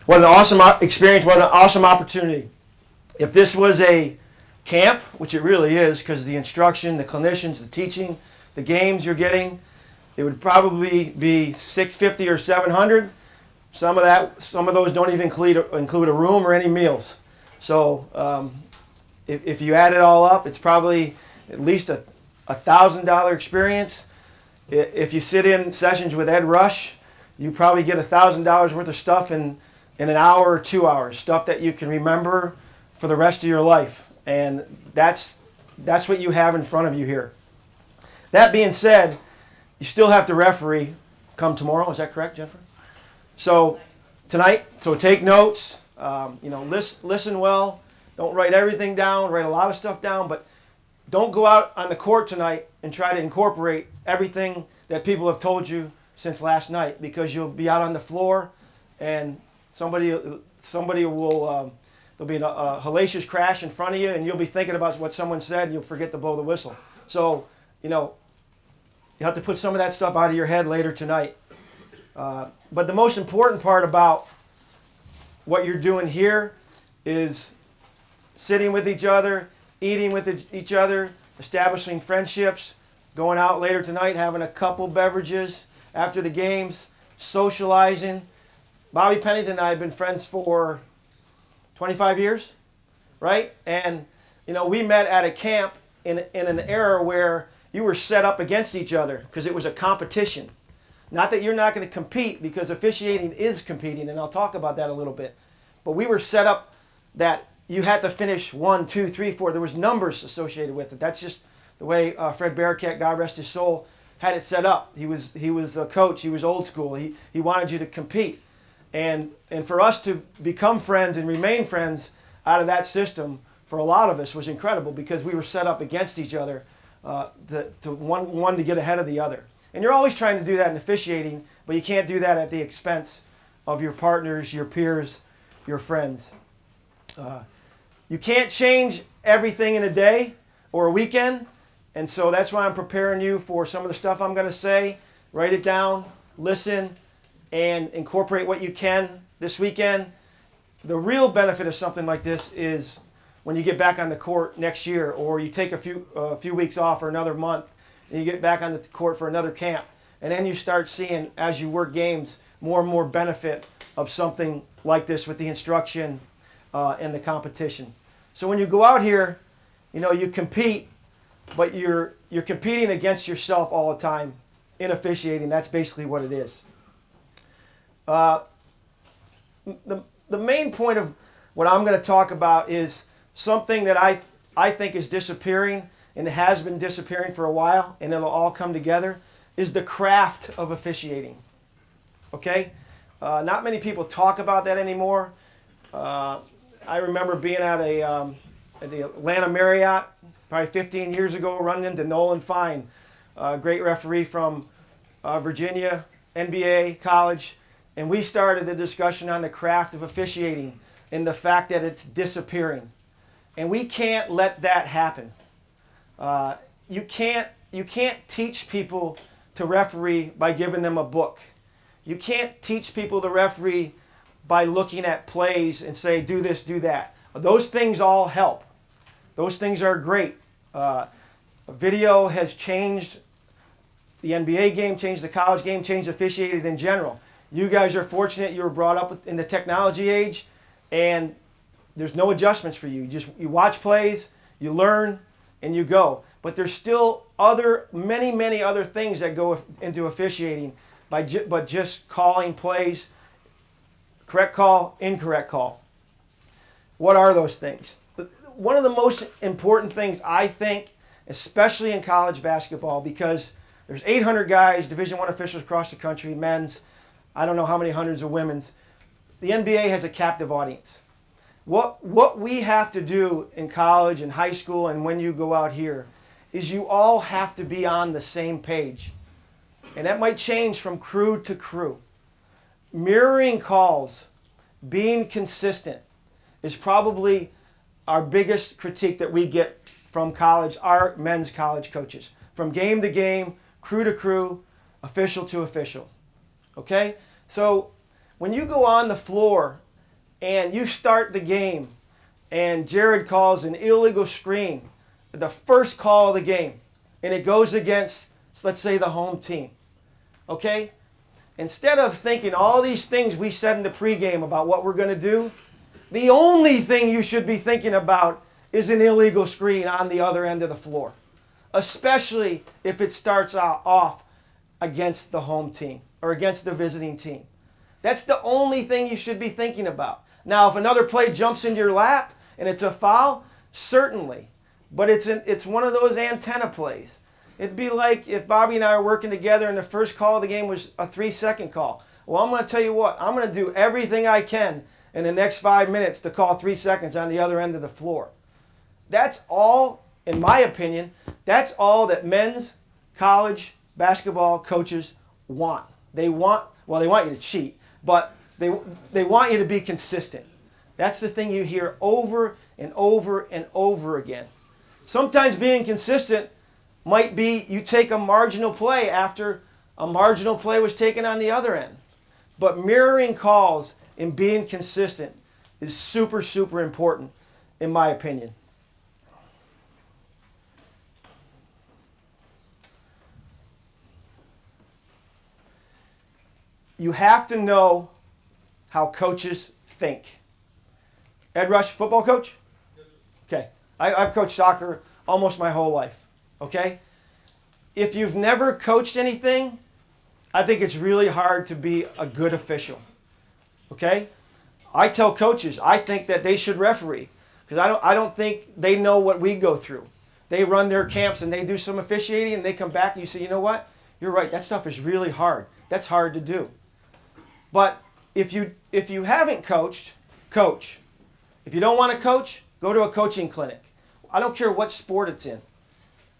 What an awesome experience, what an awesome opportunity. If this was a camp, which it really is, because the instruction, the clinicians, the teaching, the games you're getting, it would probably be 650 or 700. Some of those don't even include a room or any meals. So if you add it all up, it's probably at least a $1,000 experience. If you sit in sessions with Ed Rush, you probably get $1,000 worth of stuff in an hour or 2 hours, stuff that you can remember for the rest of your life. And that's what you have in front of you here. That being said, you still have to referee come tomorrow. Is that correct, Jennifer? So tonight, so take notes. Listen well. Don't write everything down. Write a lot of stuff down, but don't go out on the court tonight and try to incorporate everything that people have told you since last night, because you'll be out on the floor and somebody will there'll be a hellacious crash in front of you, and you'll be thinking about what someone said, and you'll forget to blow the whistle. So, you have to put some of that stuff out of your head later tonight. But the most important part about what you're doing here is sitting with each other, eating with each other, establishing friendships, going out later tonight, having a couple beverages after the games, socializing. Bobby Pennington and I have been friends for 25 years, right? And, we met at a camp in an era where you were set up against each other because it was a competition. Not that you're not going to compete, because officiating is competing, and I'll talk about that a little bit. But we were set up that you had to finish 1, 2, 3, 4. There was numbers associated with it. That's just the way Fred Barricat, God rest his soul, had it set up. He was a coach. He was old school. He wanted you to compete. And for us to become friends and remain friends out of that system, for a lot of us, was incredible, because we were set up against each other, one to get ahead of the other. And you're always trying to do that in officiating, but you can't do that at the expense of your partners, your peers, your friends. You can't change everything in a day or a weekend, and so that's why I'm preparing you for some of the stuff I'm going to say. Write it down, listen, and incorporate what you can this weekend. The real benefit of something like this is when you get back on the court next year, or you take a few weeks off or another month, and you get back on the court for another camp. And then you start seeing, as you work games, more and more benefit of something like this with the instruction and the competition. So when you go out here, you compete, but you're competing against yourself all the time in officiating. That's basically what it is. The main point of what I'm going to talk about is something that I think is disappearing, and it has been disappearing for a while, and it'll all come together, is the craft of officiating. Okay? Not many people talk about that anymore. I remember being at the Atlanta Marriott probably 15 years ago, running into Nolan Fine, a great referee from Virginia, NBA, college, and we started a discussion on the craft of officiating and the fact that it's disappearing. And we can't let that happen. You can't teach people to referee by giving them a book. You can't teach people to referee by looking at plays and say, do this, do that. Those things all help. Those things are great. Video has changed the NBA game, changed the college game, changed officiating in general. You guys are fortunate you were brought up in the technology age, and there's no adjustments for you. You watch plays, you learn, and you go. But there's still many other things that go into officiating but just calling plays, correct call, incorrect call. What are those things? One of the most important things, I think, especially in college basketball, because there's 800 guys, Division I officials across the country, men's, I don't know how many hundreds of women's. The NBA has a captive audience. What we have to do in college and high school and when you go out here is you all have to be on the same page. And that might change from crew to crew. Mirroring calls, being consistent, is probably our biggest critique that we get from college, our men's college coaches. From game to game, crew to crew, official to official. Okay? So when you go on the floor and you start the game and Jared calls an illegal screen, the first call of the game, and it goes against, let's say, the home team. Okay? Instead of thinking all these things we said in the pregame about what we're going to do, the only thing you should be thinking about is an illegal screen on the other end of the floor, especially if it starts off against the home team or against the visiting team. That's the only thing you should be thinking about. Now, if another play jumps into your lap and it's a foul, certainly. But it's one of those antenna plays. It'd be like if Bobby and I are working together and the first call of the game was a 3-second call. Well, I'm going to tell you what, I'm going to do everything I can in the next 5 minutes to call 3 seconds on the other end of the floor. That's all, in my opinion, that's all that men's college basketball coaches want. They want you to cheat, but they want you to be consistent. That's the thing you hear over and over and over again. Sometimes being consistent might be you take a marginal play after a marginal play was taken on the other end. But mirroring calls and being consistent is super, super important, in my opinion. You have to know how coaches think. Ed Rush, football coach? Okay. I've coached soccer almost my whole life. Okay? If you've never coached anything, I think it's really hard to be a good official. Okay? I tell coaches, I think that they should referee because I don't think they know what we go through. They run their camps and they do some officiating and they come back and you say, you know what? You're right. That stuff is really hard. That's hard to do. But if you haven't coached, coach. If you don't want to coach, go to a coaching clinic. I don't care what sport it's in.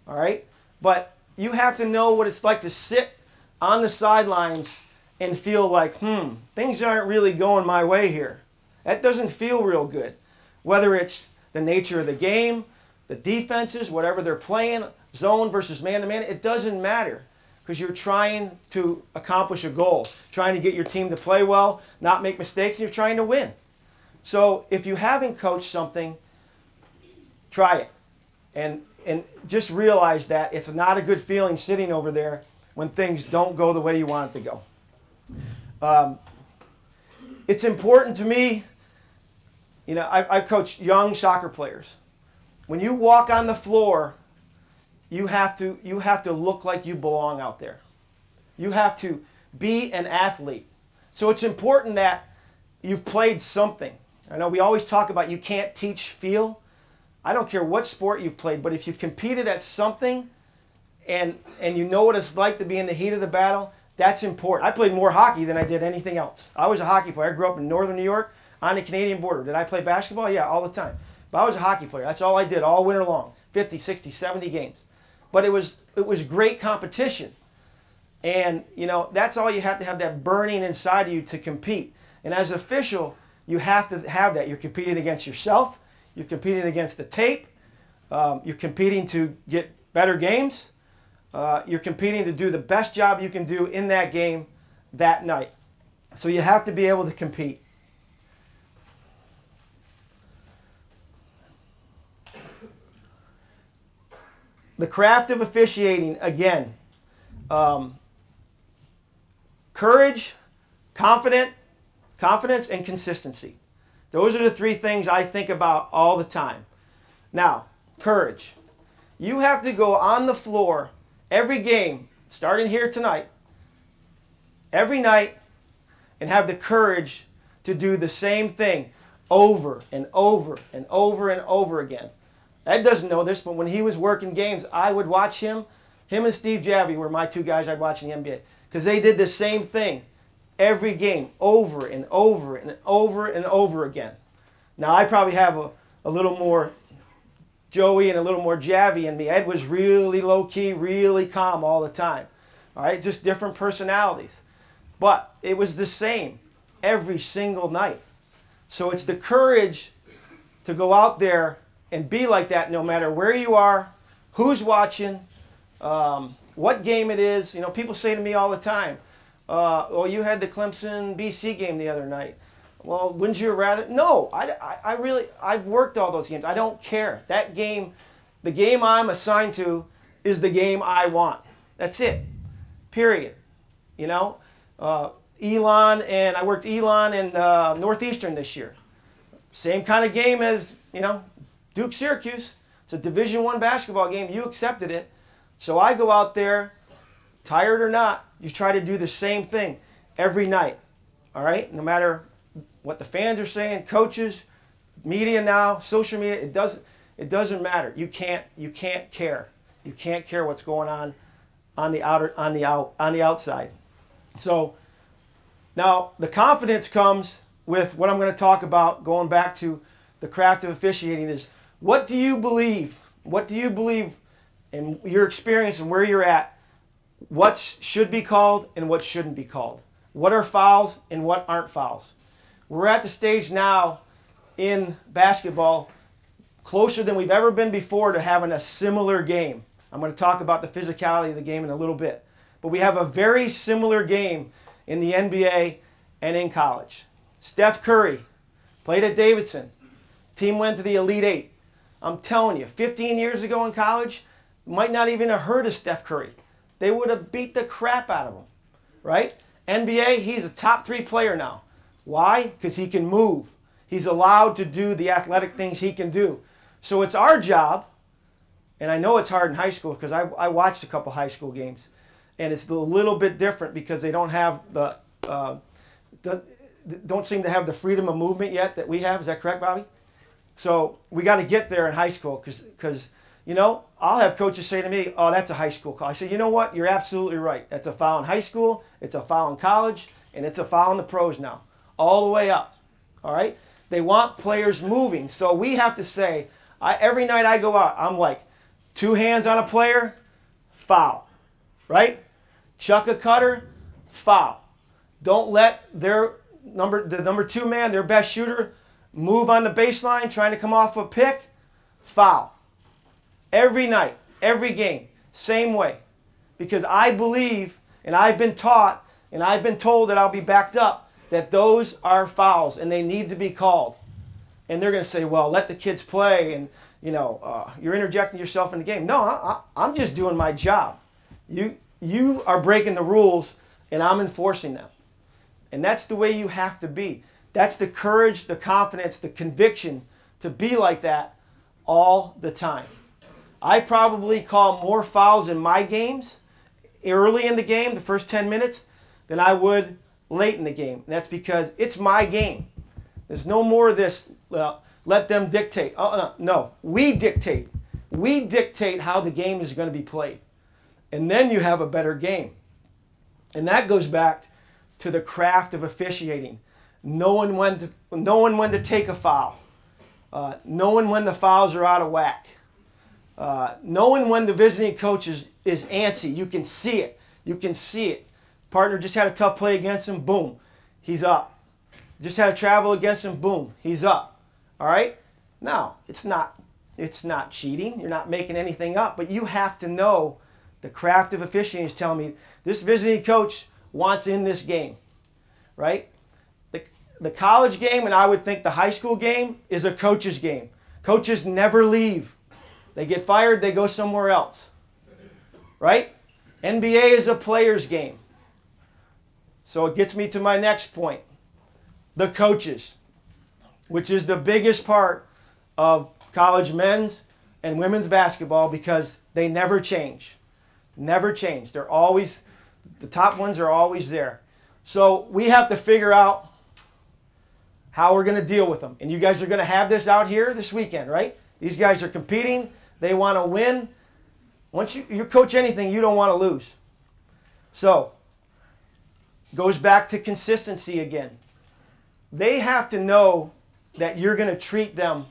All right? But you have to know what it's like to sit on the sidelines and feel like, things aren't really going my way here. That doesn't feel real good. Whether it's the nature of the game, the defenses, whatever they're playing, zone versus man-to-man, it doesn't matter because you're trying to accomplish a goal, trying to get your team to play well, not make mistakes, and you're trying to win. So if you haven't coached something, try it. And just realize that it's not a good feeling sitting over there when things don't go the way you want it to go. It's important to me, I've coached young soccer players. When you walk on the floor, you have to look like you belong out there. You have to be an athlete. So it's important that you've played something. I know we always talk about you can't teach feel. I don't care what sport you've played, but if you've competed at something and you know what it's like to be in the heat of the battle, that's important. I played more hockey than I did anything else. I was a hockey player. I grew up in northern New York on the Canadian border. Did I play basketball? Yeah, all the time. But I was a hockey player. That's all I did all winter long, 50, 60, 70 games. But it was great competition. And, that's all you have to have, that burning inside of you to compete. And as an official, you have to have that. You're competing against yourself. You're competing against the tape. You're competing to get better games. You're competing to do the best job you can do in that game that night. So you have to be able to compete. The craft of officiating, again, courage, confidence, and consistency. Those are the three things I think about all the time. Now, courage. You have to go on the floor every game, starting here tonight, every night, and have the courage to do the same thing over and over and over and over again. Ed doesn't know this, but when he was working games, I would watch him. Him and Steve Javie were my two guys I'd watch in the NBA because they did the same thing every game over and over and over and over again. Now, I probably have a little more Joey and a little more Javie in me. Ed was really low-key, really calm all the time. All right, just different personalities. But it was the same every single night. So it's the courage to go out there and be like that no matter where you are, who's watching, what game it is. People say to me all the time, you had the Clemson-BC game the other night. Well, wouldn't you rather? No, I really, I've worked all those games. I don't care. That game, the game I'm assigned to is the game I want. That's it. Period. You know, Elon, and I worked Elon and Northeastern this year. Same kind of game as, you know, Duke Syracuse. It's a Division I basketball game. You accepted it. So I go out there, tired or not, you try to do the same thing every night. All right? No matter what the fans are saying, coaches, media now, social media, it doesn't matter. You can't care. You can't care what's going on the outside. So now the confidence comes with what I'm going to talk about, going back to the craft of officiating, is what do you believe? What do you believe in your experience and where you're at? What should be called and what shouldn't be called? What are fouls and what aren't fouls? We're at the stage now in basketball closer than we've ever been before to having a similar game. I'm going to talk about the physicality of the game in a little bit. But we have a very similar game in the NBA and in college. Steph Curry played at Davidson. Team went to the Elite Eight. I'm telling you, 15 years ago in college, might not even have heard of Steph Curry. They would have beat the crap out of him, right? NBA, he's a top 3 player now. Why? Because he can move. He's allowed to do the athletic things he can do. So it's our job, and I know it's hard in high school because I watched a couple high school games, and it's a little bit different because they don't have don't seem to have the freedom of movement yet that we have. Is that correct, Bobby? So we got to get there in high school because you know, I'll have coaches say to me, oh, that's a high school call. I say, you know what? You're absolutely right. That's a foul in high school, it's a foul in college, and it's a foul in the pros now, all the way up. All right? They want players moving. So we have to say, every night I go out, I'm like, 2 hands on a player, foul. Right? Chuck a cutter, foul. Don't let the number 2 man, their best shooter, move on the baseline trying to come off a pick, foul. Every night, every game, same way. Because I believe, and I've been taught, and I've been told that I'll be backed up, that those are fouls and they need to be called. And they're going to say, well, let the kids play and, you know, you're interjecting yourself in the game. No, I'm just doing my job. You are breaking the rules and I'm enforcing them. And that's the way you have to be. That's the courage, the confidence, the conviction to be like that all the time. I probably call more fouls in my games early in the game, the first 10 minutes, than I would late in the game. And that's because it's my game. There's no more of this, let them dictate. No, we dictate. We dictate how the game is going to be played. And then you have a better game. And that goes back to the craft of officiating. Knowing when to take a foul. Knowing when the fouls are out of whack. Knowing when the visiting coach is antsy. You can see it. You can see it. Partner just had a tough play against him. Boom. He's up. Just had a travel against him. Boom. He's up. All right? Now, it's not cheating. You're not making anything up. But you have to know the craft of officiating is telling me this visiting coach wants in this game. Right? The college game, and I would think the high school game, is a coach's game. Coaches never leave. They get fired, they go somewhere else. Right? NBA is a player's game. So it gets me to my next point. The coaches, which is the biggest part of college men's and women's basketball because they never change. Never change. They're always, the top ones are always there. So we have to figure out how we're going to deal with them. And you guys are going to have this out here this weekend, right? These guys are competing. They want to win. Once you coach anything, you don't want to lose. So, goes back to consistency again. They have to know that you're going to treat them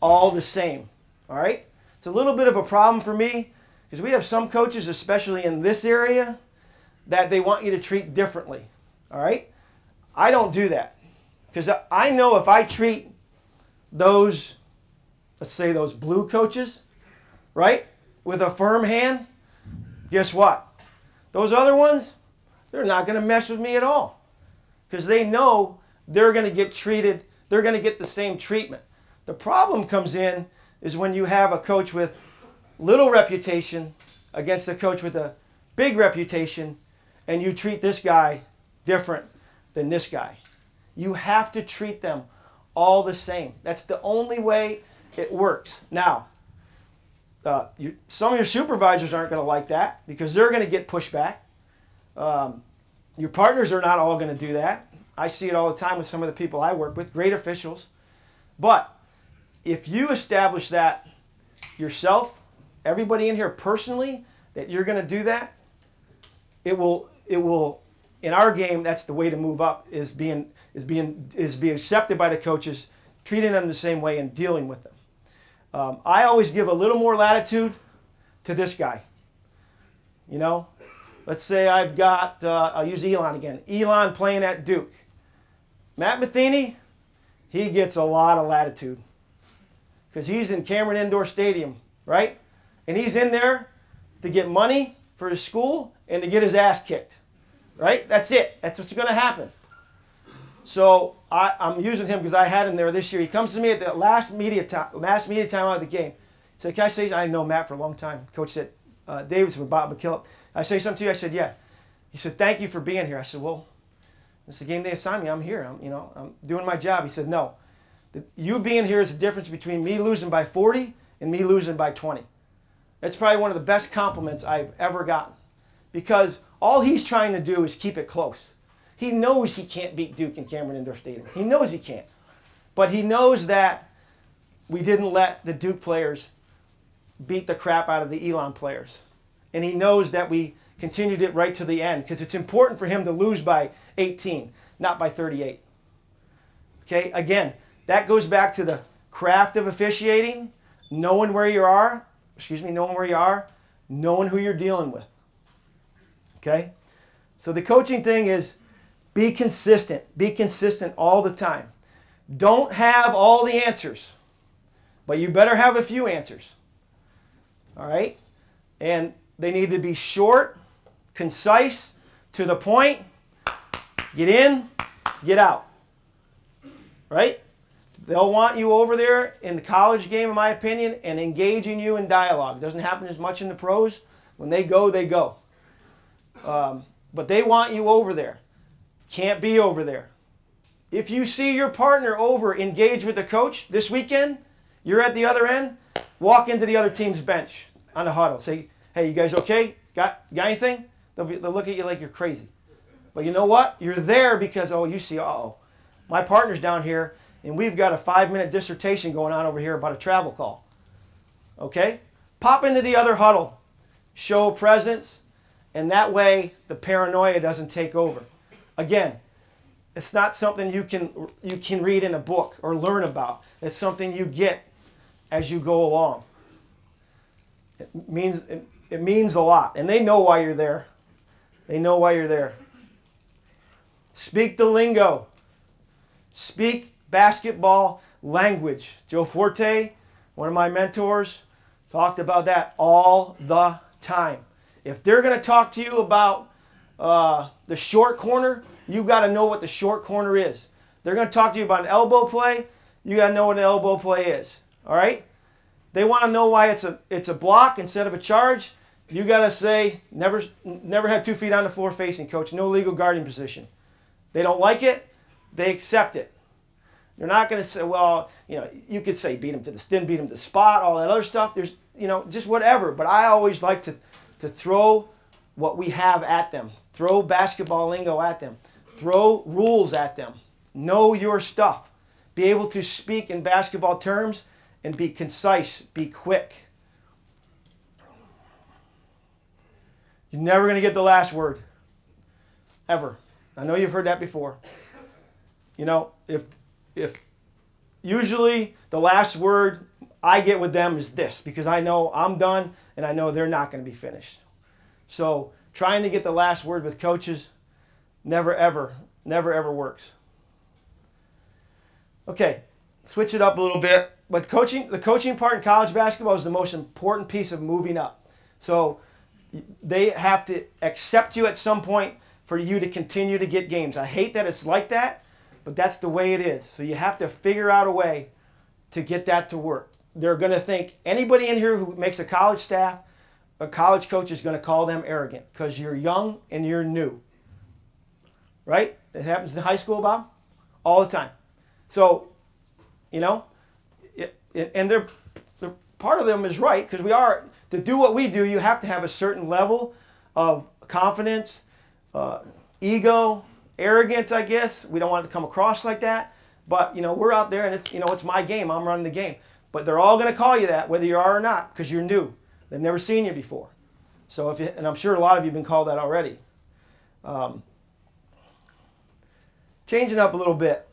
all the same. All right? It's a little bit of a problem for me because we have some coaches, especially in this area, that they want you to treat differently. All right? I don't do that because I know if I treat those, let's say those blue coaches, right, with a firm hand, guess what? Those other ones, they're not going to mess with me at all because they know they're going to get treated, they're going to get the same treatment. The problem comes in is when you have a coach with little reputation against a coach with a big reputation, and you treat this guy different than this guy. You have to treat them all the same. That's the only way it works. Now, some of your supervisors aren't going to like that because they're going to get pushback. Your partners are not all going to do that. I see it all the time with some of the people I work with, great officials. But if you establish that yourself, everybody in here personally, that you're going to do that, it will, in our game, that's the way to move up, is being accepted by the coaches, treating them the same way and dealing with them. I always give a little more latitude to this guy. You know, let's say I've got, I'll use Elon again. Elon playing at Duke. Matt Matheny, he gets a lot of latitude because he's in Cameron Indoor Stadium, right? And he's in there to get money for his school and to get his ass kicked, right? That's it. That's what's going to happen. So I'm using him because I had him there this year. He comes to me at the last media time out of the game. He said, "Can I say?" I know Matt for a long time. Coach said, Davidson with Bob McKillop. I say something to you. I said, "Yeah." He said, "Thank you for being here." I said, "Well, it's the game they assigned me. I'm here. I'm doing my job." He said, "No, you being here is the difference between me losing by 40 and me losing by 20. That's probably one of the best compliments I've ever gotten because all he's trying to do is keep it close. He knows he can't beat Duke in Cameron Indoor Stadium. He knows he can't. But he knows that we didn't let the Duke players beat the crap out of the Elon players. And he knows that we continued it right to the end because it's important for him to lose by 18, not by 38. Okay, again, that goes back to the craft of officiating, knowing where you are, knowing who you're dealing with. Okay? So the coaching thing is be consistent. Be consistent all the time. Don't have all the answers, but you better have a few answers. All right? And they need to be short, concise, to the point. Get in, get out. Right? They'll want you over there in the college game, in my opinion, and engaging you in dialogue. It doesn't happen as much in the pros. When they go, they go. But they want you over there. Can't be over there. If you see your partner over engaged with the coach this weekend, you're at the other end, walk into the other team's bench on the huddle. Say, "Hey, you guys okay? Got anything?" They'll look at you like you're crazy. But you know what? You're there because, you see, my partner's down here, and we've got a 5-minute dissertation going on over here about a travel call. Okay? Pop into the other huddle. Show presence, and that way the paranoia doesn't take over. Again, it's not something you can read in a book or learn about. It's something you get as you go along. It means a lot, and they know why you're there. They know why you're there. Speak the lingo. Speak basketball language. Joe Forte, one of my mentors, talked about that all the time. If they're going to talk to you about the short corner, you got to know what the short corner is. They're going to talk to you about an elbow play. You got to know what an elbow play is. All right? They want to know why it's a block instead of a charge. You got to say, never have 2 feet on the floor facing, coach. No legal guarding position. They don't like it. They accept it. They're not going to say, well, you could say beat them to the spot, all that other stuff. There's, just whatever. But I always like to throw what we have at them. Throw basketball lingo at them. Throw rules at them. Know your stuff. Be able to speak in basketball terms and be concise. Be quick. You're never going to get the last word. Ever. I know you've heard that before. If usually the last word I get with them is this, because I know I'm done and I know they're not going to be finished. So trying to get the last word with coaches never ever works. Okay, switch it up a little bit. But the coaching part in college basketball is the most important piece of moving up. So they have to accept you at some point for you to continue to get games. I hate that it's like that, but that's the way it is. So you have to figure out a way to get that to work. They're going to think anybody in here who makes a college staff, a college coach is going to call them arrogant because you're young and you're new. Right? It happens in high school, Bob, all the time. So, and they're part of them is right, because to do what we do, you have to have a certain level of confidence, ego, arrogance, I guess. We don't want it to come across like that. But, we're out there and it's my game. I'm running the game. But they're all going to call you that, whether you are or not, because you're new. They've never seen you before. So and I'm sure a lot of you have been called that already. Changing up a little bit.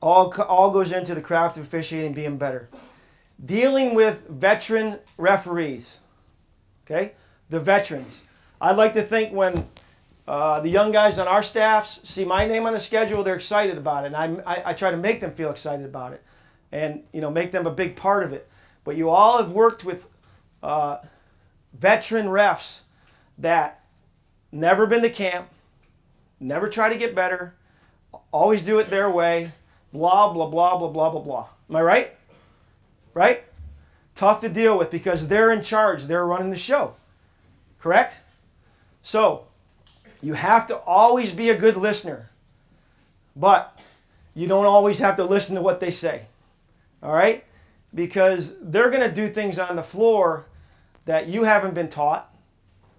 All goes into the craft of officiating being better. Dealing with veteran referees. Okay? The veterans. I'd like to think when the young guys on our staffs see my name on the schedule, they're excited about it. And I try to make them feel excited about it. And, make them a big part of it. But you all have worked with veteran refs that never been to camp, never try to get better, always do it their way, blah, blah, blah, blah, blah, blah, blah. Am I right? Right? Tough to deal with because they're in charge. They're running the show. Correct? So, you have to always be a good listener. But you don't always have to listen to what they say. All right? Because they're going to do things on the floor that you haven't been taught.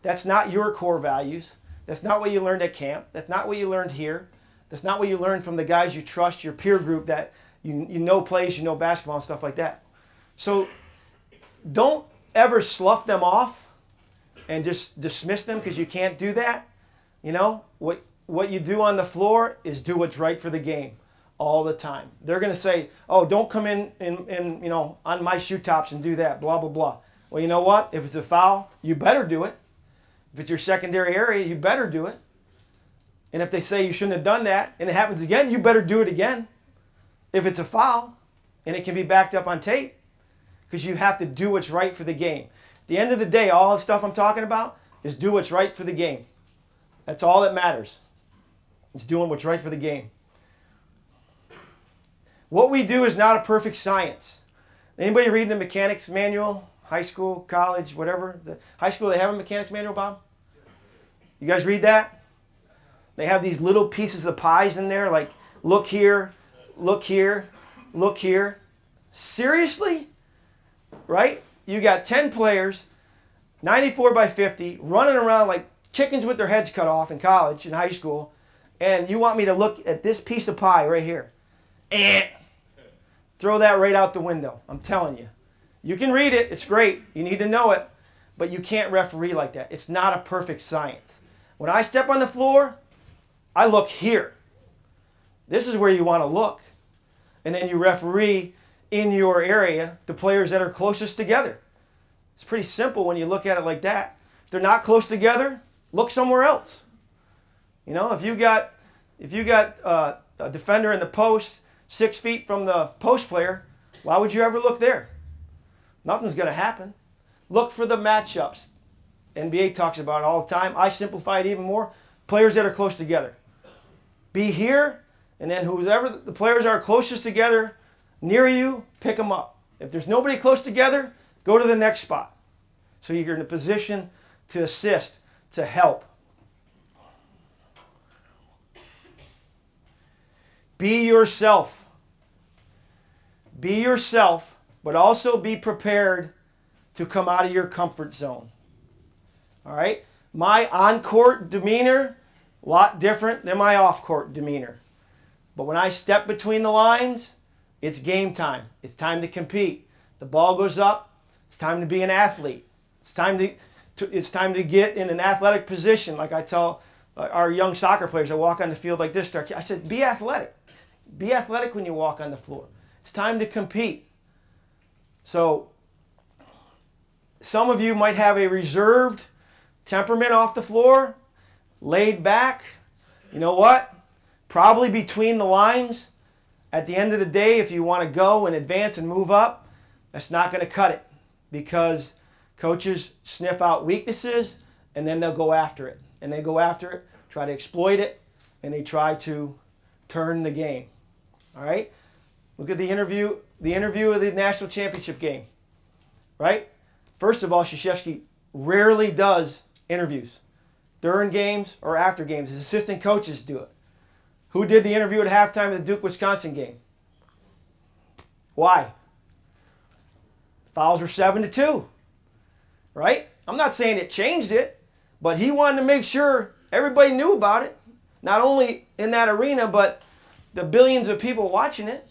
That's not your core values. That's not what you learned at camp. That's not what you learned here. That's not what you learned from the guys you trust, your peer group that you know plays, you know basketball and stuff like that. So don't ever slough them off and just dismiss them because you can't do that. What you do on the floor is do what's right for the game all the time. They're going to say, oh, don't come in on my shoe tops and do that, blah, blah, blah. Well, you know what? If it's a foul, you better do it. If it's your secondary area, you better do it. And if they say you shouldn't have done that and it happens again, you better do it again. If it's a foul and it can be backed up on tape, because you have to do what's right for the game. At the end of the day, all the stuff I'm talking about is do what's right for the game. That's all that matters. It's doing what's right for the game. What we do is not a perfect science. Anybody reading the mechanics manual? High school, college, whatever. The high school, they have a mechanics manual, Bob? You guys read that? They have these little pieces of pies in there, like look here, look here, look here. Seriously? Right? You got 10 players, 94 by 50, running around like chickens with their heads cut off in college, in high school, and you want me to look at this piece of pie right here. Throw that right out the window. I'm telling you. You can read it. It's great. You need to know it. But you can't referee like that. It's not a perfect science. When I step on the floor, I look here. This is where you want to look. And then you referee in your area the players that are closest together. It's pretty simple when you look at it like that. If they're not close together, look somewhere else. If you got a defender in the post 6 feet from the post player, why would you ever look there? Nothing's going to happen. Look for the matchups. NBA talks about it all the time. I simplify it even more. Players that are close together. Be here, and then whoever the players are closest together near you, pick them up. If there's nobody close together, go to the next spot. So you're in a position to assist, to help. Be yourself. Be yourself, but also be prepared to come out of your comfort zone. All right? My on-court demeanor, a lot different than my off-court demeanor. But when I step between the lines, it's game time. It's time to compete. The ball goes up. It's time to be an athlete. It's time to get in an athletic position. Like I tell our young soccer players that walk on the field like this, I said, be athletic. Be athletic when you walk on the floor. It's time to compete. So some of you might have a reserved temperament off the floor, laid back. You know what? Probably between the lines. At the end of the day, if you want to go and advance and move up, that's not going to cut it because coaches sniff out weaknesses and then they'll go after it. And they go after it try to exploit it, and they try to turn the game. All right? Look at the interview of the national championship game. Right? First of all, Krzyzewski rarely does interviews during games or after games. His assistant coaches do it. Who did the interview at halftime of the Duke-Wisconsin game? Why? Fouls were 7-2. Right? I'm not saying it changed it, but he wanted to make sure everybody knew about it. Not only in that arena, but the billions of people watching it.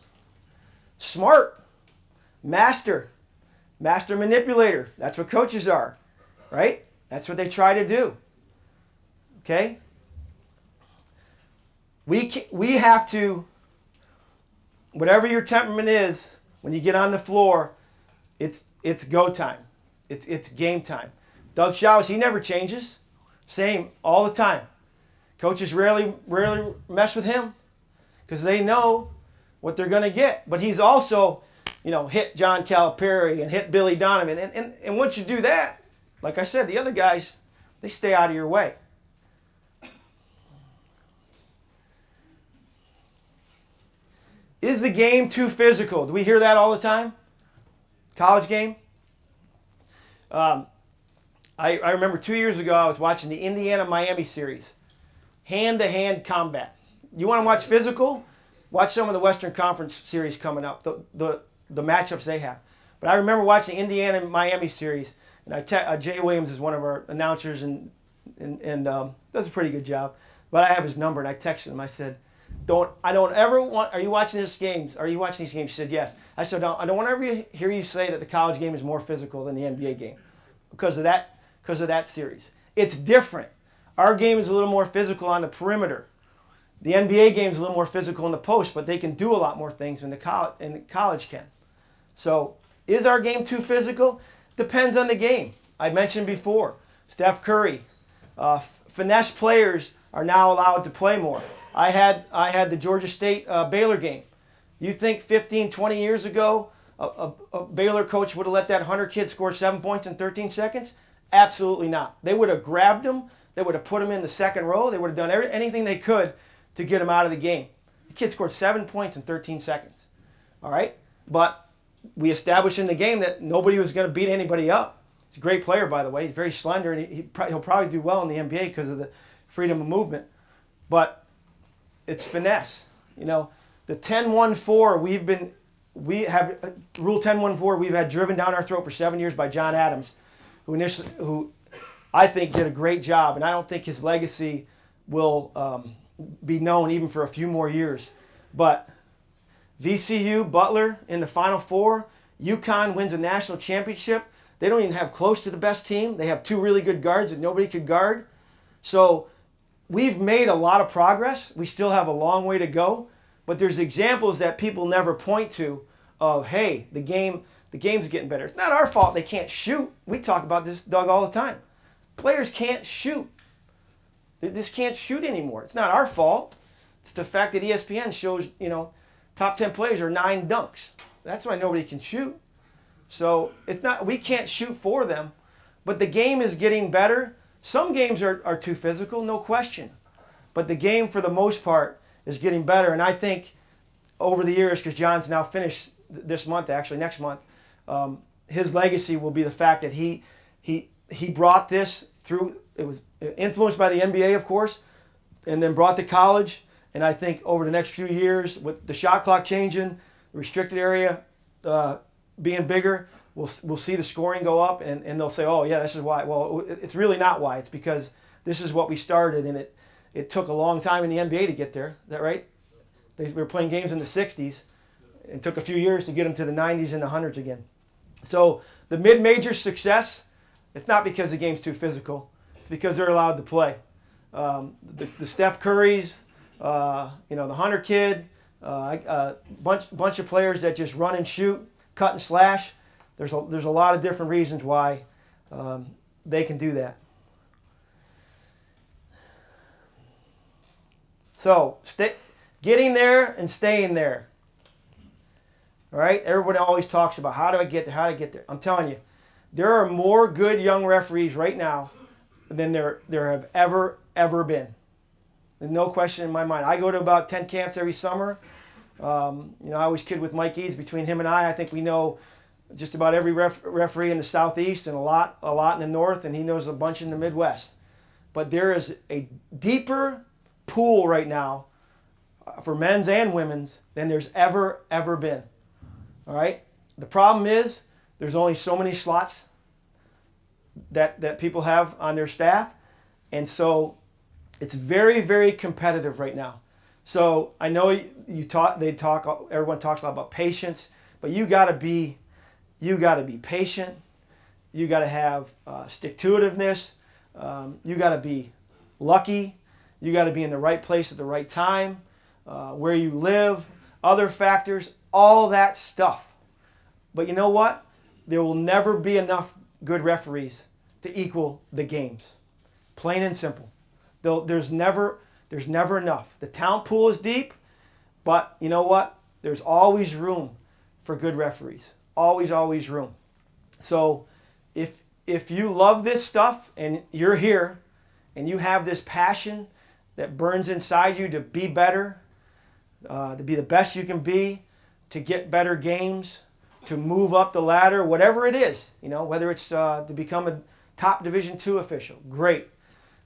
Smart. Master manipulator. That's what coaches are. Right? That's what they try to do. Okay? We have to, whatever your temperament is, when you get on the floor, it's go time. It's game time. Doug Shows, he never changes. Same all the time. Coaches rarely mess with him because they know what they're going to get. But he's also, hit John Calipari and hit Billy Donovan. And once you do that, like I said, the other guys, they stay out of your way. Is the game too physical? Do we hear that all the time? College game? I remember 2 years ago I was watching the Indiana-Miami series. Hand-to-hand combat. You want to watch physical? Watch some of the Western Conference series coming up, the matchups they have. But I remember watching the Indiana-Miami series, and Jay Williams is one of our announcers and does a pretty good job. But I have his number, and I texted him. I said, are you watching these games? Are you watching these games? He said, yes. I said, I don't want to ever hear you say that the college game is more physical than the NBA game because of that series. It's different. Our game is a little more physical on the perimeter. The NBA game is a little more physical in the post, but they can do a lot more things than the college can. So, is our game too physical? Depends on the game. I mentioned before, Steph Curry, finesse players are now allowed to play more. I had the Georgia State Baylor game. You think 15, 20 years ago, a Baylor coach would have let that Hunter kid score 7 points in 13 seconds? Absolutely not. They would have grabbed him. They would have put him in the second row. They would have done anything they could to get him out of the game. The kid scored 7 points in 13 seconds. All right? But we established in the game that nobody was going to beat anybody up. He's a great player, by the way. He's very slender, and he'll probably do well in the NBA because of the freedom of movement. But it's finesse. The 10-1-4 we have Rule 10-1-4 we've had driven down our throat for 7 years by John Adams, who I think did a great job, and I don't think his legacy will be known even for a few more years. But VCU, Butler in the Final Four, UConn wins a national championship. They don't even have close to the best team. They have two really good guards that nobody could guard. So we've made a lot of progress. We still have a long way to go. But there's examples that people never point to of, hey, the game's getting better. It's not our fault they can't shoot. We talk about this, Doug, all the time. Players can't shoot. They just can't shoot anymore. It's not our fault. It's the fact that ESPN shows, top 10 players are 9 dunks. That's why nobody can shoot. So we can't shoot for them. But the game is getting better. Some games are too physical, no question. But the game, for the most part, is getting better. And I think over the years, because John's now finished this month, actually next month, his legacy will be the fact that he brought this through. It was influenced by the NBA, of course, and then brought to college. And I think over the next few years, with the shot clock changing, the restricted area being bigger, we'll see the scoring go up, and they'll say, oh, yeah, this is why. Well, it's really not why. It's because this is what we started, and it took a long time in the NBA to get there. Is that right? We were playing games in the 60s. It took a few years to get them to the 90s and the 100s again. So the mid-major success, it's not because the game's too physical. It's because they're allowed to play. The Steph Currys, the Hunter kid, a bunch of players that just run and shoot, cut and slash. There's a lot of different reasons why they can do that. So getting there and staying there. All right? Everybody always talks about how do I get there, how do I get there. I'm telling you, there are more good young referees right now than there have ever been. There's no question in my mind. I go to about 10 camps every summer. I always kid with Mike Eads. Between him and I think we know just about every referee in the Southeast and a lot in the North, and he knows a bunch in the Midwest. But there is a deeper pool right now for men's and women's than there's ever been. All right? The problem is there's only so many slots that people have on their staff, and so it's very, very competitive right now. So I know everyone talks a lot about patience, but you got to be patient. You got to have stick-to-itiveness. You got to be lucky. You got to be in the right place at the right time, where you live, other factors, all that stuff. But you know what? There will never be enough good referees to equal the games. Plain and simple. There's never enough. The talent pool is deep, but you know what? There's always room for good referees. Always room. So if you love this stuff and you're here and you have this passion that burns inside you to be better, to be the best you can be, to get better games, to move up the ladder, whatever it is, whether it's to become a top Division II official, great.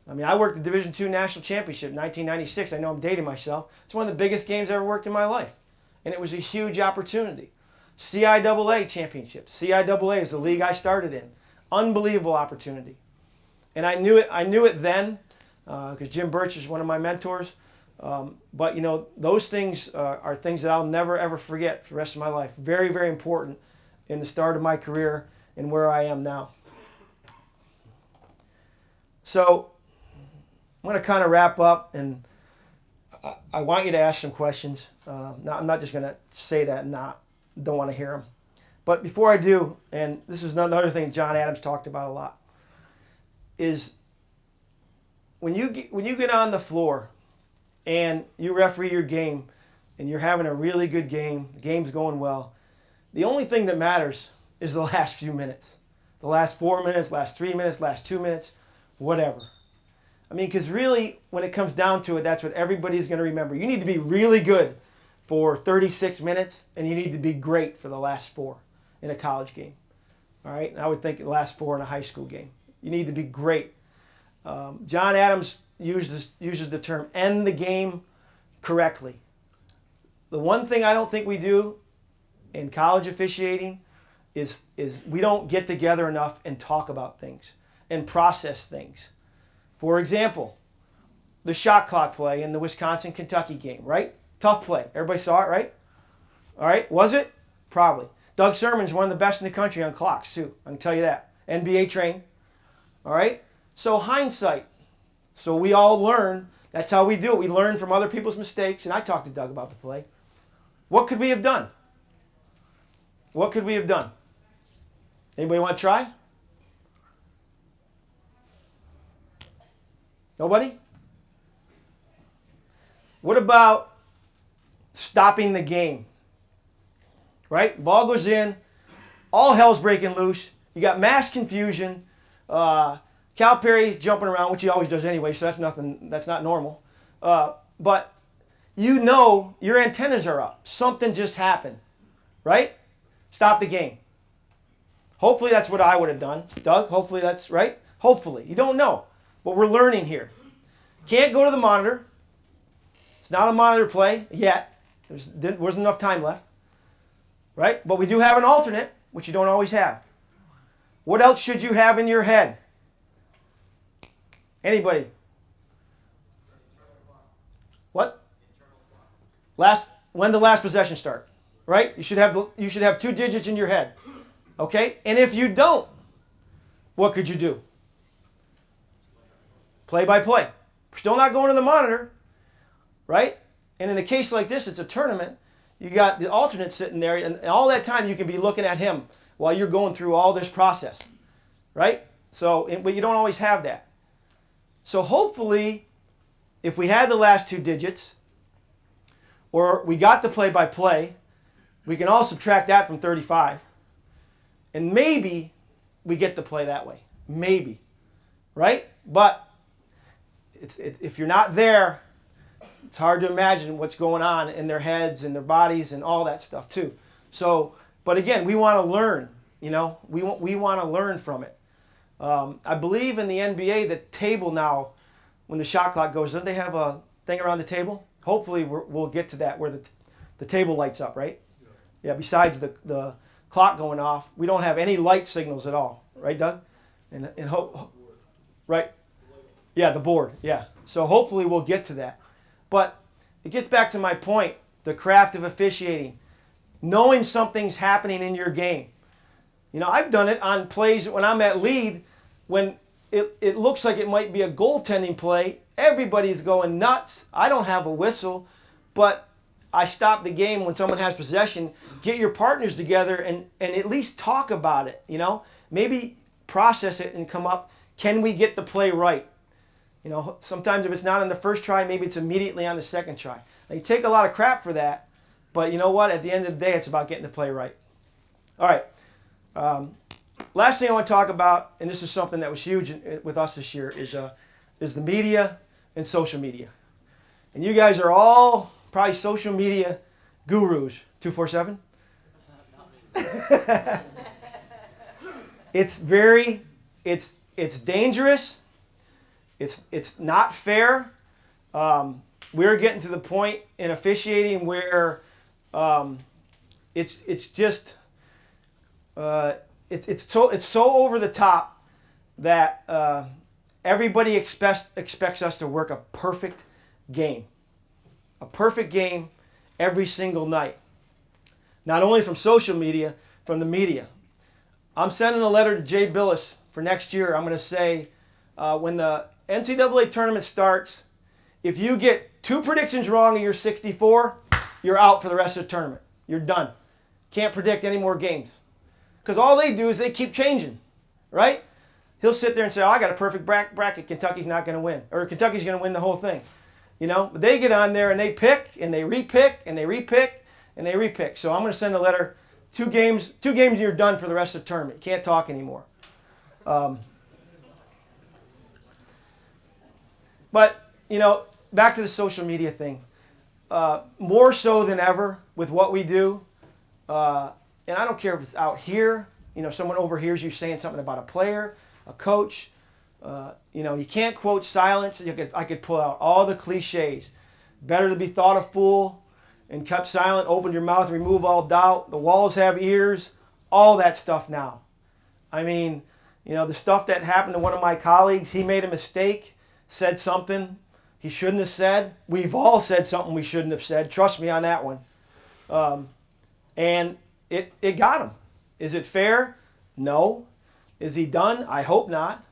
I mean, I worked the Division II National Championship in 1996. I know I'm dating myself. It's one of the biggest games I ever worked in my life. And it was a huge opportunity. CIAA Championship. CIAA is the league I started in. Unbelievable opportunity. And I knew it then, because Jim Birch is one of my mentors. But those things are things that I'll never ever forget for the rest of my life. Very, very important in the start of my career and where I am now. So I'm going to kind of wrap up, and I want you to ask some questions. I'm not just going to say that and don't want to hear them. But before I do, and this is another thing John Adams talked about a lot, is when you get on the floor and you referee your game and you're having a really good game, the game's going well, the only thing that matters is the last few minutes. The last 4 minutes, last 3 minutes, last 2 minutes, whatever. I mean, because really, when it comes down to it, that's what everybody's going to remember. You need to be really good for 36 minutes, and you need to be great for the last 4 in a college game. All right? And I would think the last 4 in a high school game. You need to be great. John Adams uses the term end the game correctly. The one thing I don't think we do in college officiating is we don't get together enough and talk about things and process things. For example, the shot clock play in the Wisconsin-Kentucky game, right? Tough play. Everybody saw it, right? All right. Was it? Probably. Doug Sermon's one of the best in the country on clocks, too. I can tell you that. NBA trained. All right? So hindsight. So we all learn. That's how we do it. We learn from other people's mistakes. And I talked to Doug about the play. What could we have done? What could we have done? Anybody want to try? Nobody? What about stopping the game? Right? Ball goes in. All hell's breaking loose. You got mass confusion. Calipari's jumping around, which he always does anyway, so that's not normal. But your antennas are up. Something just happened. Right? Stop the game. Hopefully that's what I would have done. Doug, hopefully that's right. Hopefully. You don't know. But we're learning here. Can't go to the monitor. It's not a monitor play yet. There wasn't enough time left. Right? But we do have an alternate, which you don't always have. What else should you have in your head? Anybody? What? When the last possession start? Right? You should have 2 digits in your head. Okay? And if you don't, what could you do? Play by play. We're still not going to the monitor, right? And in a case like this, it's a tournament. You got the alternate sitting there, and all that time you can be looking at him while you're going through all this process, right? But you don't always have that. So hopefully, if we had the last 2 digits, or we got the play-by-play, we can all subtract that from 35, and maybe we get the play that way. Maybe, right? But if you're not there, it's hard to imagine what's going on in their heads and their bodies and all that stuff too. So, but again, we want to learn. We want to learn from it. I believe in the NBA, the table now, when the shot clock goes, don't they have a thing around the table? Hopefully, we'll get to that where the table lights up, right? Yeah. Besides the clock going off, we don't have any light signals at all, right, Doug? And hope, right? Yeah, the board. Yeah. So hopefully we'll get to that. But it gets back to my point: the craft of officiating, knowing something's happening in your game. I've done it on plays when I'm at lead, when it looks like it might be a goaltending play. Everybody's going nuts. I don't have a whistle, but I stop the game when someone has possession. Get your partners together and at least talk about it. Maybe process it and come up. Can we get the play right? Sometimes if it's not on the first try, maybe it's immediately on the second try. Now, you take a lot of crap for that, but you know what? At the end of the day, it's about getting the play right. All right. Last thing I want to talk about, and this is something that was huge with us this year, is the media and social media. And you guys are all probably social media gurus. 247. It's dangerous. It's not fair. We're getting to the point in officiating where it's just it's so over the top that everybody expects us to work a perfect game every single night. Not only from social media, from the media. I'm sending a letter to Jay Billis for next year. I'm going to say when the NCAA tournament starts, if you get 2 predictions wrong in your 64, you're out for the rest of the tournament. You're done. Can't predict any more games. Because all they do is they keep changing, right? He'll sit there and say, I got a perfect bracket. Kentucky's not going to win. Or Kentucky's going to win the whole thing. But they get on there and they pick and they repick and they repick and they repick. So I'm going to send a letter. 2 games and you're done for the rest of the tournament. You can't talk anymore. But, back to the social media thing. More so than ever with what we do, and I don't care if it's out here, someone overhears you saying something about a player, a coach. You can't quote silence. I could pull out all the cliches. Better to be thought a fool and kept silent, open your mouth, remove all doubt. The walls have ears, all that stuff now. I mean, the stuff that happened to one of my colleagues, he made a mistake, said something he shouldn't have said. We've all said something we shouldn't have said. Trust me on that one. And it got him. Is it fair? No. Is he done? I hope not.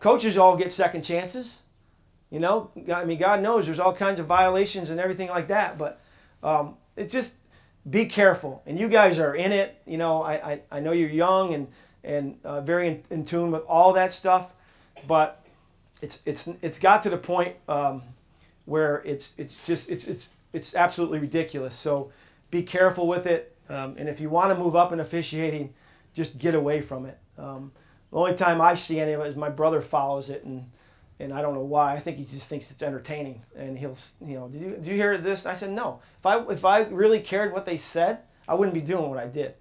Coaches all get second chances. God knows there's all kinds of violations and everything like that. But it's just be careful. And you guys are in it. I know you're young and very in tune with all that stuff. But it's got to the point where it's absolutely ridiculous. So be careful with it. And if you want to move up in officiating, just get away from it. The only time I see any of it is my brother follows it, and I don't know why. I think he just thinks it's entertaining. And he'll, did you hear this? I said, no. If I really cared what they said, I wouldn't be doing what I did.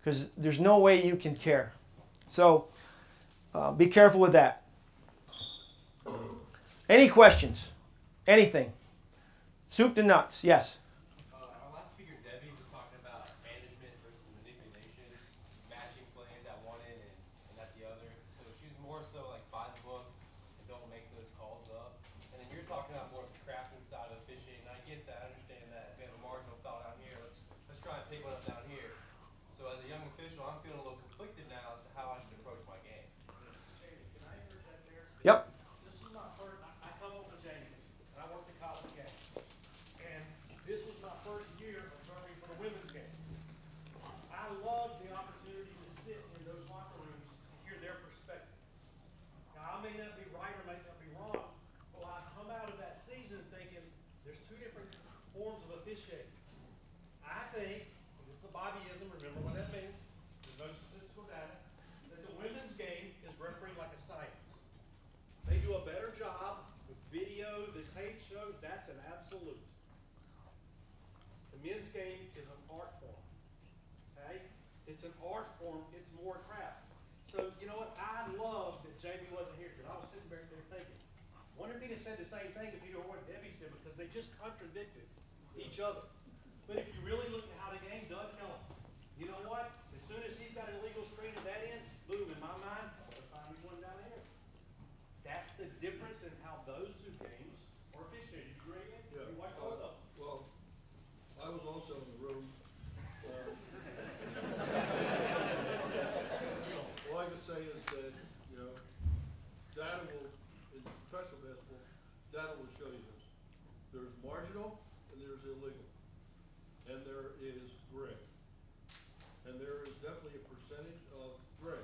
Because there's no way you can care. So be careful with that. Any questions? Anything? Soup to nuts. Yes. Our last speaker, Debbie, was talking about management versus manipulation, matching plays at one end and at the other. So she's more so like by the book and don't make those calls up. And then you're talking about more of the crafting side of officiating. And I get that, I understand that. If we have a marginal foul down here, let's try and pick one up down here. So as a young official, I'm feeling a little conflicted now as to how I should approach my game. Jamie, can I interject there? Yep. This is my first. I come over to Jamie, and I work the college game. And this was my first year of covering for the women's game. I love the opportunity to sit in those locker rooms and hear their perspective. Now, I may not be right or may not be wrong, but I come out of that season thinking there's 2 different forms of officiating. I think, and this is a Bobbyism, remember what that means, there's no statistical data, that the women's game is refereed like a science. They do a better job with video, the tape shows, that's an absolute. The men's game is an art form. Okay? It's an art form, it's more craft. So, you know what? I love that Jamie wasn't here because I was sitting back there thinking, wonder if he'd have said the same thing if you heard what Debbie said, because they just contradicted each other. But if you really look at how the game does tell him, you know what? As soon as he's got an illegal screen at that end, boom, in my mind, I'm going to find me one down there. That's the difference in how those two games are officiated. You agree? Yeah. You watch both of them. Well, I was also in the room. All I can say is that, you know, data will, in professional basketball, data will show you this. There's marginal and there's illegal. And there is gray. And there is definitely a percentage of gray,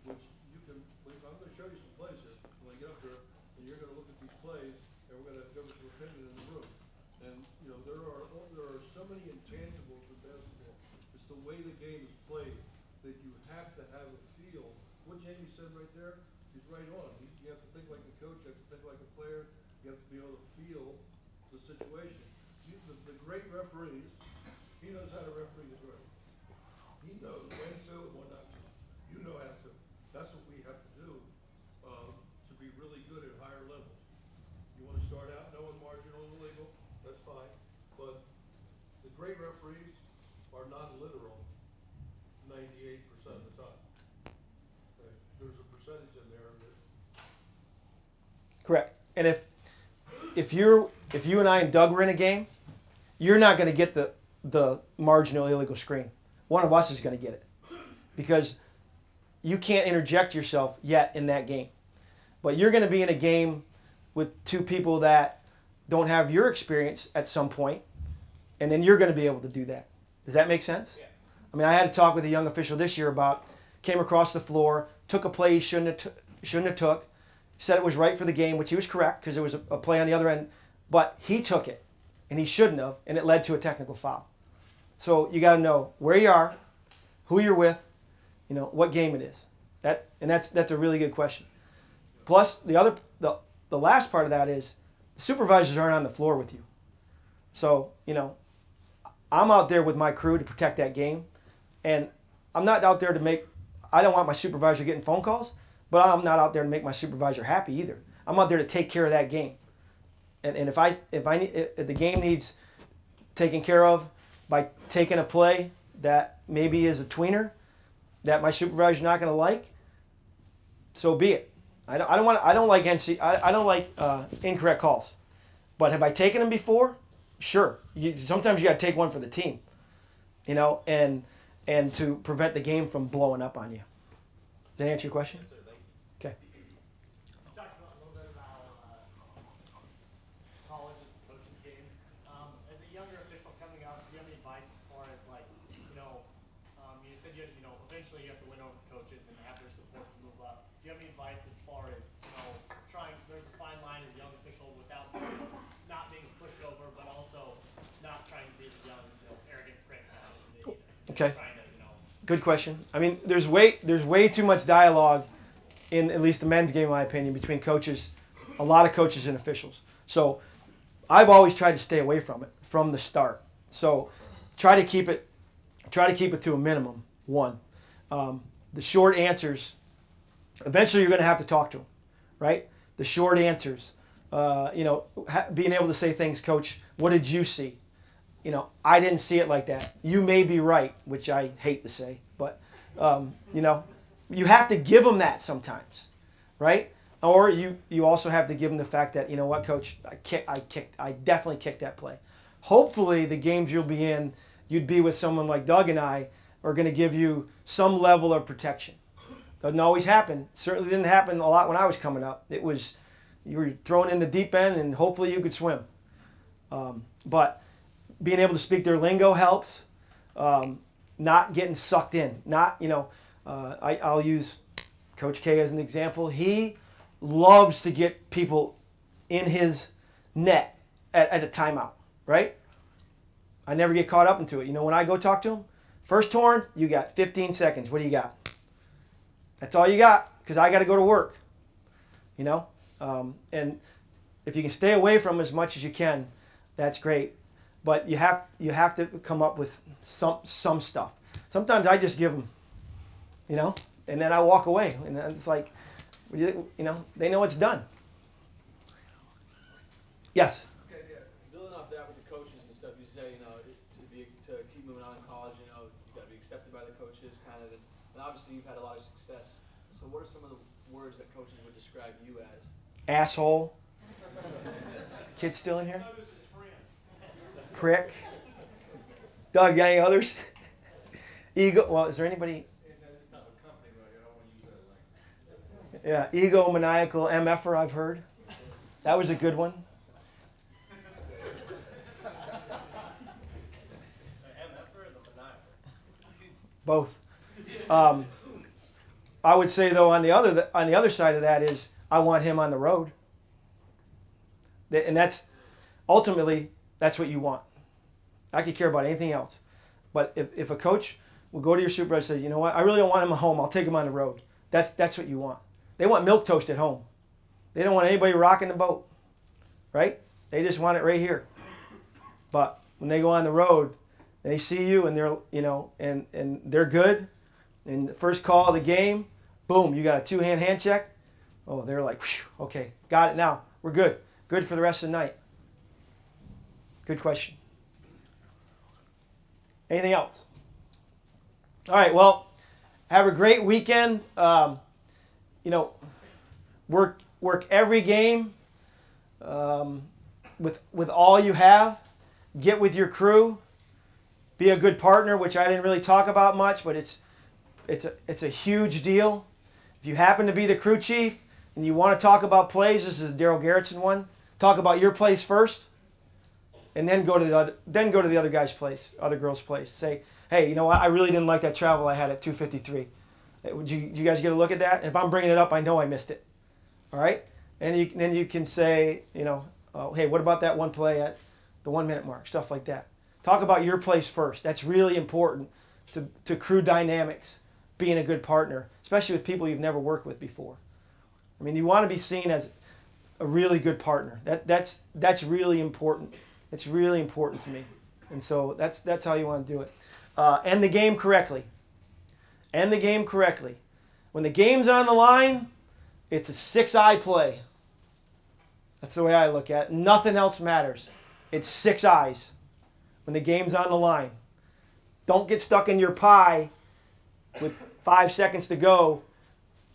which you can, I'm gonna show you some plays here, when I get up there, and you're gonna look at these plays, and we're gonna give us an opinion in the room. And, you know, there are so many intangibles in basketball. It's the way the game is played, that you have to have a feel. What Jamie said right there, he's right on. You have to think like a coach, you have to think like a player, you have to be able to feel the situation. The great referees, he knows how to referee the game. He knows when to and when not to. You know how to. That's what we have to do to be really good at higher levels. You want to start out knowing marginal and illegal, that's fine. But the great referees are not literal 98% of the time. Okay? There's a percentage in there that. Correct. And if you and I and Doug were in a game, you're not going to get the marginal illegal screen. One of us is going to get it because you can't interject yourself yet in that game. But you're going to be in a game with two people that don't have your experience at some point, and then you're going to be able to do that. Does that make sense? Yeah. I mean, I had to talk with a young official this year about came across the floor, took a play he shouldn't have took, said it was right for the game, which he was correct because there was a play on the other end, but he took it, and he shouldn't have, and it led to a technical foul. So you got to know where you are, who you're with, you know, what game it is. That's a really good question. Plus, the last part of that is the supervisors aren't on the floor with you. So, you know, I'm out there with my crew to protect that game, and I'm not out there to I don't want my supervisor getting phone calls, but I'm not out there to make my supervisor happy either. I'm out there to take care of that game. And if the game needs taken care of by taking a play that maybe is a tweener that my supervisor's not going to like, so be it. I don't like incorrect calls. But have I taken them before? Sure. Sometimes you got to take one for the team, you know, and to prevent the game from blowing up on you. Does that answer your question? Yes, sir. Thank you. Okay. You talked about a little bit about college and the coaching game. As a younger official coming up, do you have any advice as far as like, you know, you said eventually you have to win over the coaches and have their support to move up. Do you have any advice as far as, you know, there's a fine line as a young official without not being a pushover, but also not trying to be the young, arrogant prick now. Okay. Trying to, Good question. I mean, there's way too much dialogue in at least the men's game, in my opinion, between coaches, a lot of coaches and officials. So I've always tried to stay away from it from the start. So try to keep it to a minimum. One, the short answers. Eventually, you're going to have to talk to them, right? The short answers. Being able to say things, Coach. What did you see? You know, I didn't see it like that. You may be right, which I hate to say, but you have to give them that sometimes, right? Or you also have to give them the fact that, you know what, Coach, I definitely kicked that play. Hopefully, the games you'll be in, you'd be with someone like Doug and I, are going to give you some level of protection. Doesn't always happen. Certainly didn't happen a lot when I was coming up. It was you were thrown in the deep end, and hopefully you could swim. But being able to speak their lingo helps. Not getting sucked in. I'll use Coach K as an example. He loves to get people in his net at a timeout, right? I never get caught up into it. You know, when I go talk to him, first torn, you got 15 seconds. What do you got? That's all you got, because I got to go to work. You know, and If you can stay away from them as much as you can, that's great. But you have to come up with some stuff. Sometimes I just give them, you know, and then I walk away, and it's like, you know, they know it's done. Yes. Okay, yeah. Building off that with the coaches and stuff, you say, you know, to keep moving on in college, you know, you got to be accepted by the coaches, kind of, and obviously you've had a lot of success. So, what are some of the words that coaches would describe you as? Asshole. Kids still in here? So does his friends. Prick. Doug, got any others? Ego. Well, is there anybody? It's not a company, right? I don't want to use that language. Yeah, egomaniacal MFer, I've heard. That was a good one. Both. I would say though, on the other side of that is I want him on the road, and that's ultimately that's what you want. I could care about anything else, but if a coach will go to your supervisor and say, you know what, I really don't want him at home, I'll take him on the road. That's what you want. They want milquetoast at home. They don't want anybody rocking the boat, right? They just want it right here. But when they go on the road, they see you and they're, you know, and they're good. And the first call of the game, boom, you got a two-hand hand check. Oh, they're like, okay, got it now. We're good. Good for the rest of the night. Good question. Anything else? All right, well, have a great weekend. You know, work every game with all you have. Get with your crew. Be a good partner, which I didn't really talk about much, but it's a huge deal. If you happen to be the crew chief and you want to talk about plays, this is a Daryl Garrettson one. Talk about your plays first, and then go to the other guy's place, other girl's place. Say, hey, you know what? I really didn't like that travel I had at 253. Would you guys get a look at that? And if I'm bringing it up, I know I missed it. All right, and then you can say, you know, hey, what about that one play at the 1 minute mark? Stuff like that. Talk about your place first. That's really important to crew dynamics, being a good partner, especially with people you've never worked with before. I mean, you want to be seen as a really good partner. That's really important. It's really important to me. And so that's how you want to do it. End the game correctly. End the game correctly. When the game's on the line, it's a 6-eye play. That's the way I look at it. Nothing else matters. It's 6 eyes when the game's on the line. Don't get stuck in your pie with 5 seconds to go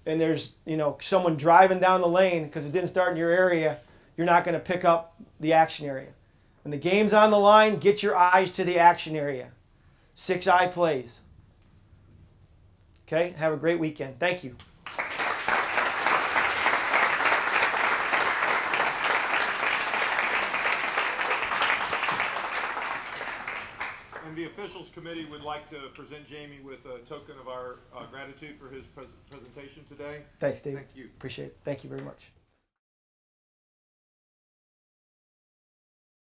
and there's, you know, someone driving down the lane because it didn't start in your area. You're not going to pick up the action area. When the game's on the line, get your eyes to the action area. 6-eye plays. Okay? Have a great weekend. Thank you. And the officials committee would like to present Jamie with a token of our gratitude for his presentation today. Thanks, Dave. Thank you. Appreciate it. Thank you very much.